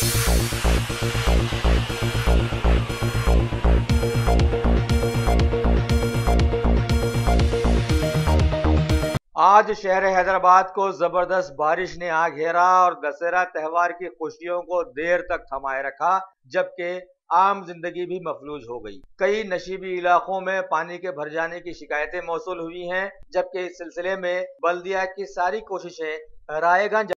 आज शहर हैदराबाद को जबरदस्त बारिश ने आ घेरा और दशहरा त्योहार की खुशियों को देर तक थमाए रखा, जबकि आम जिंदगी भी मफलूज हो गई। कई नशीबी इलाकों में पानी के भर जाने की शिकायतें मौसूल हुई हैं, जबकि इस सिलसिले में बल्दिया की सारी कोशिशें रायगंज